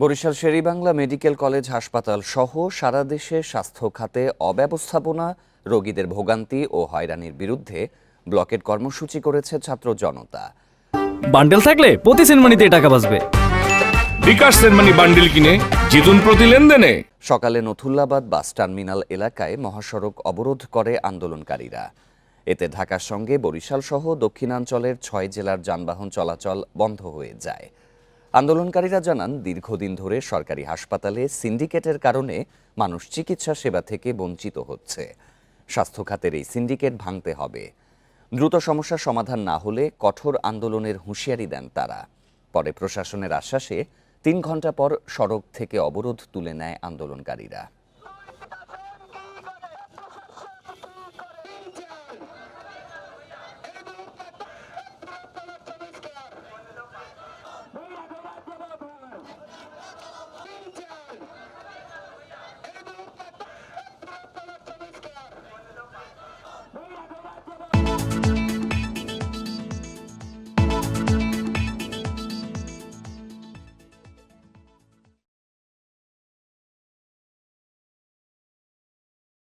Barishal Sherebangla medical college হাসপাতাল সহ সারা দেশে স্বাস্থ্য খাতে অব্যবস্থাপনা, রোগীদের ভোগান্তি ও হয়রানির বিরুদ্ধে ব্লকেট কর্মসূচি করেছে ছাত্র জনতা। বান্ডেল থাকলে প্রতি সেনমানিতে টাকা বাঁচবে। বিকাশ সেনমানি বান্ডেল কিনে জিতুন প্রতি লেনদেনে। সকালে নথুল্লাবাদ বাস টার্মিনাল এলাকায় মহাসড়ক অবরোধ করে আন্দোলনকারীরা। এতে ঢাকার সঙ্গে বরিশাল সহ দক্ষিণাঞ্চলের ৬ জেলার যানবাহন চলাচল বন্ধ হয়ে যায়। আন্দোলনকারীরা জানান, দীর্ঘদিন ধরে সরকারি হাসপাতালে সিন্ডিকেটের কারণে মানুষ চিকিৎসা সেবা থেকে বঞ্চিত হচ্ছে। স্বাস্থ্য খাতের এই সিন্ডিকেট ভাঙতে হবে। দ্রুত সমস্যার সমাধান না হলে কঠোর আন্দোলনের হুঁশিয়ারি দেন তারা। পরে প্রশাসনের আশ্বাসে ৩ ঘণ্টা পর সড়ক থেকে অবরোধ তুলে নেয় আন্দোলনকারীরা।